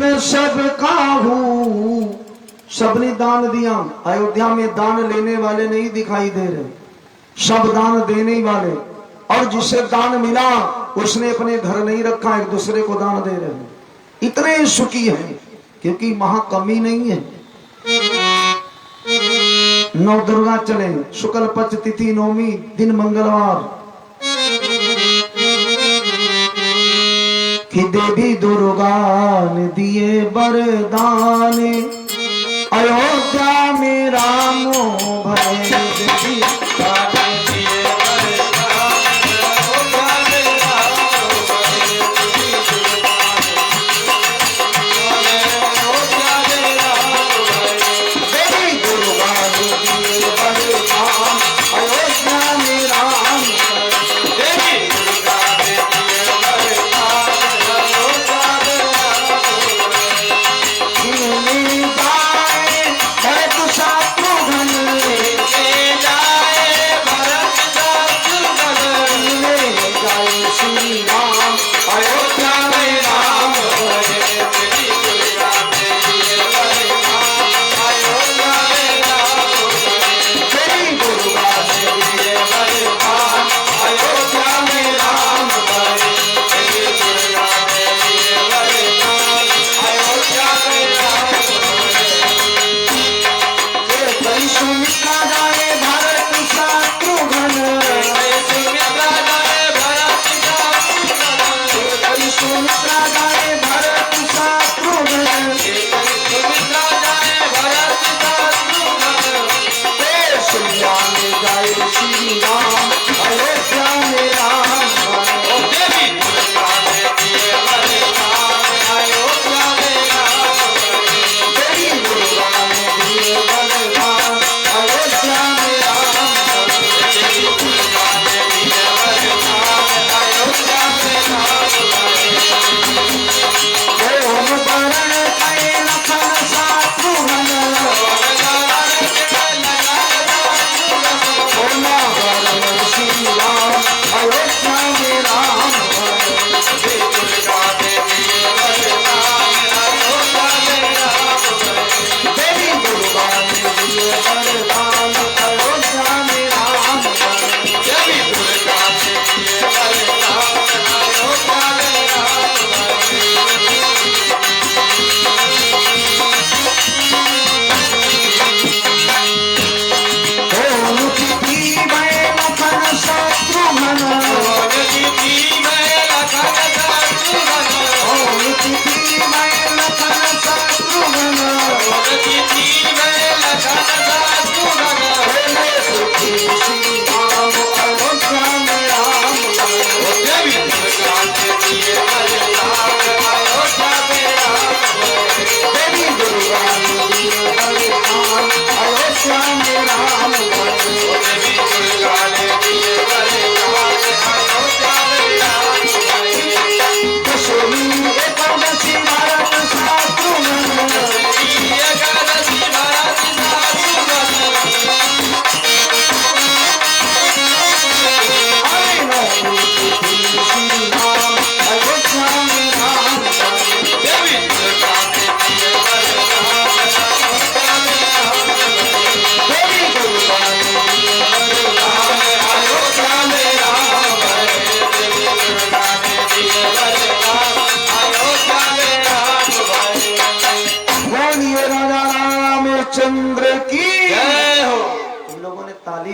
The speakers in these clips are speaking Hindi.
दीन सब काहू, सबने दान दिया। अयोध्या में दान लेने वाले नहीं दिखाई दे रहे, सब दान देने वाले। और जिसे दान मिला उसने अपने घर नहीं रखा, एक दूसरे को दान दे रहे हैं। इतने सुखी हैं क्योंकि वहां कमी नहीं है। नौ दुर्गा चले, शुक्ल पक्ष तिथि नौमी दिन मंगलवार, कि देवी दुर्गा ने दिए वरदान, अयोध्या में राम भय।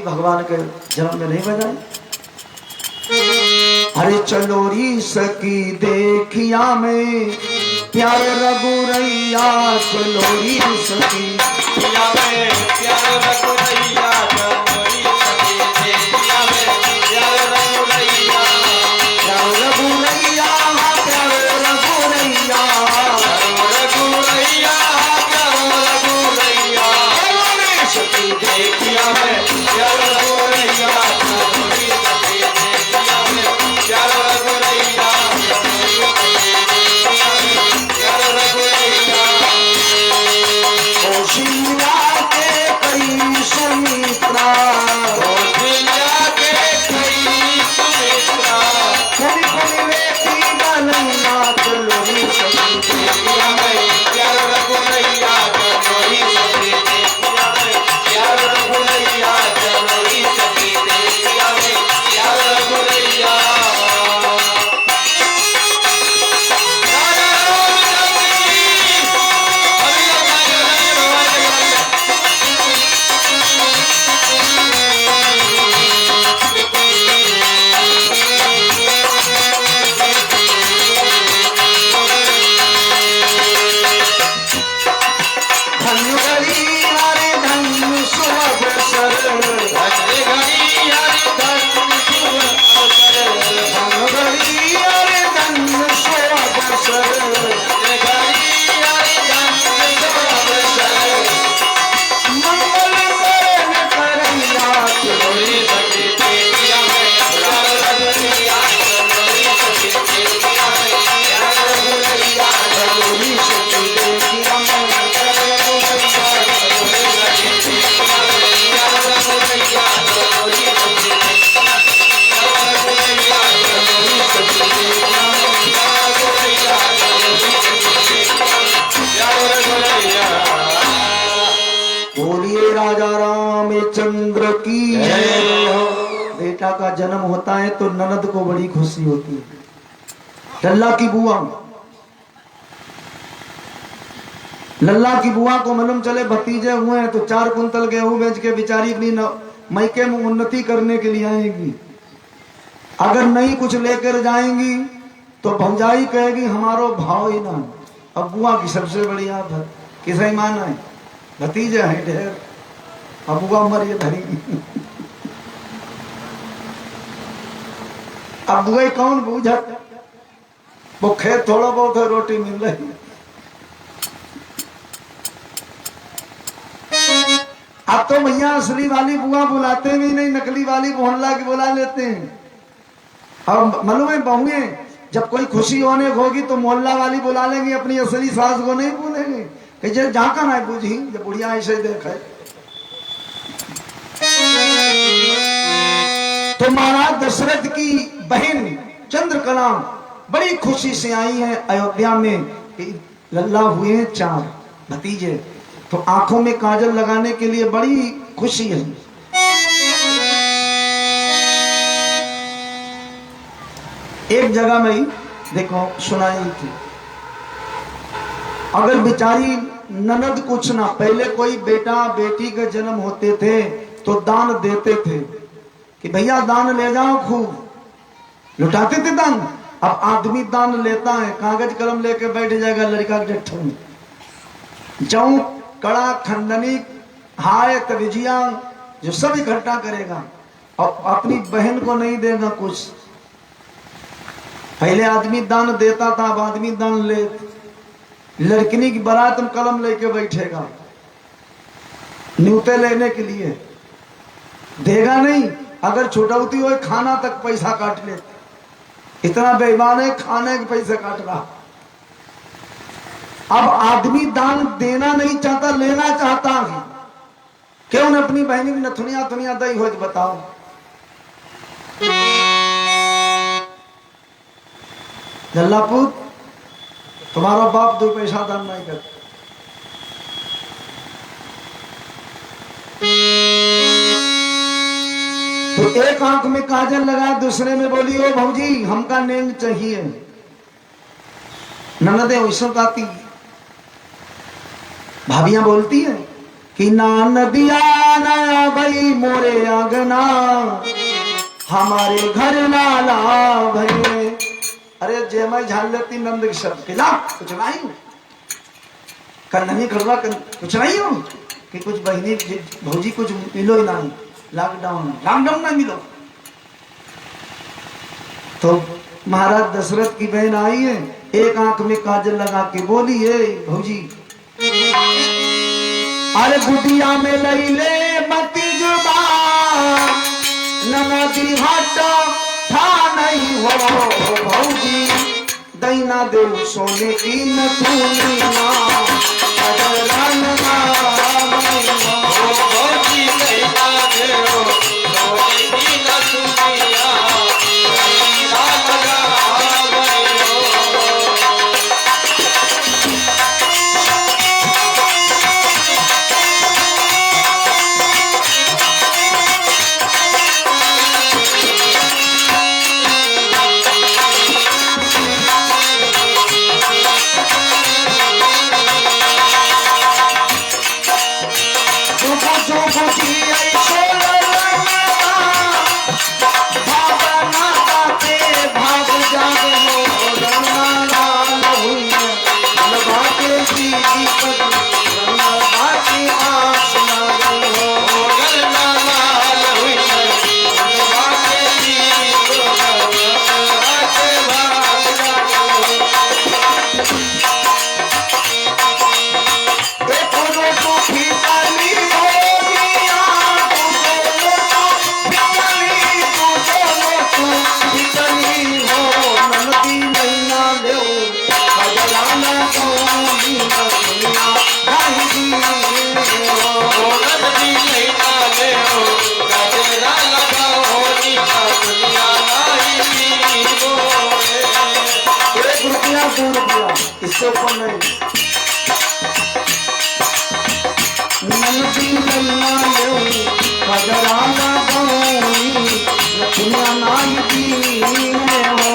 भगवान के जन्म में नहीं बजाए। अरे चलोरी सकी देखिया में प्यार रघुरैया, चलोरी सकी देखिया में प्यार रघुरैया, चलोरी सकी देखिया में प्यार रघुरैया, प्यार रघुरैया, प्यार रघुरैया, रघुरैया, प्यार रघुरैया, चलोरी सकी देखिया में प्यार रघुरैया, चलोरी सकी देखिया में प्यार रघुरैया, प्यार रघुरैया। कौशिल्या के कई सुमित्रा बेटा का जन्म होता है तो ननद को बड़ी खुशी होती है। लल्ला की बुआ को मालूम चले भतीजे हुए हैं तो 4 कुंतल गेहूं बेच के बेचारी अपनी मायके में उन्नति करने के लिए आएगी। अगर नहीं कुछ लेकर जाएंगी तो भौजाई कहेगी हमारो भाव ही ना। अब बुआ की सबसे बड़ी आफत किसे माना है, भतीजे है ढेर, अब बुआ मरिए धरेगी। अब बुआ कौन बूझत, वो खेत थोड़ा बहुत है, रोटी मिल रही। अब तो भैया असली वाली बुआ बुलाते भी नहीं, नकली वाली मोहल्ला की बुला लेते हैं। अब मालूम है बहुए जब कोई खुशी होने होगी तो मोहल्ला वाली बुला लेंगे, अपनी असली सास को नहीं बोलेंगे कि जे जाका ना बूझी जब बुढ़िया ऐसे देखे। तो महाराज दशरथ की बहन चंद्रकला बड़ी खुशी से आई है अयोध्या में। लल्ला हुए हैं 4 भतीजे, तो आंखों में काजल लगाने के लिए बड़ी खुशी है। एक जगह में ही देखो सुनाई थी, अगर बेचारी ननद कुछ ना, पहले कोई बेटा बेटी के जन्म होते थे तो दान देते थे कि भैया दान ले जाओ, खूब लुटाते थे दान। अब आदमी दान लेता है, कागज कलम लेके बैठ जाएगा लड़का के जट्ठों में, जौ कड़ा खंडनी हाय तविजिया जो सब इकट्ठा करेगा और अपनी बहन को नहीं देगा कुछ। पहले आदमी दान देता था, अब आदमी दान ले, लड़कनी की बारात में कलम लेके बैठेगा न्यूते लेने के लिए, देगा नहीं। अगर छुटौती हो खाना तक पैसा काट ले, इतना बेईमान है, खाने के पैसे काट रहा। अब आदमी दान देना नहीं चाहता, लेना चाहता है। क्यों न अपनी बहनी की नथुनिया थुनिया दई हो, बताओ। जल्लापुर तुम्हारा बाप 2 पैसा दान नहीं करता। तो एक आंख में काजल लगा, दूसरे में बोली ओ भौजी हमका नेंग चाहिए। ननदे वैसा गाती, भाभियां बोलती है कि ना नदिया ना भाई मोरे आंगना, हमारे घर लाला भाई। अरे जयमाई झाल लेती नंद की शब्द खिला कुछ नहीं कर, नहीं करवा कुछ नहीं हो कि कुछ बहनी भौजी कुछ मिलो ही नहीं, लॉकडाउन ना मिलो। तो महाराज दशरथ की बहन आई है, एक आंख में काजल लगा के बोली है भौजी अरे बुदिया में लई ले मती जुबान, नदी हटो था नहीं हो भौजी, दैना दे सोने की नथुनिया इससे ऊपर नहीं। नदी दुनिया नाई दी हो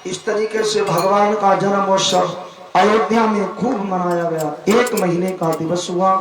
इस तरीके से भगवान का जन्मोत्सव अयोध्या में खूब मनाया गया। 1 महीने का दिवस हुआ।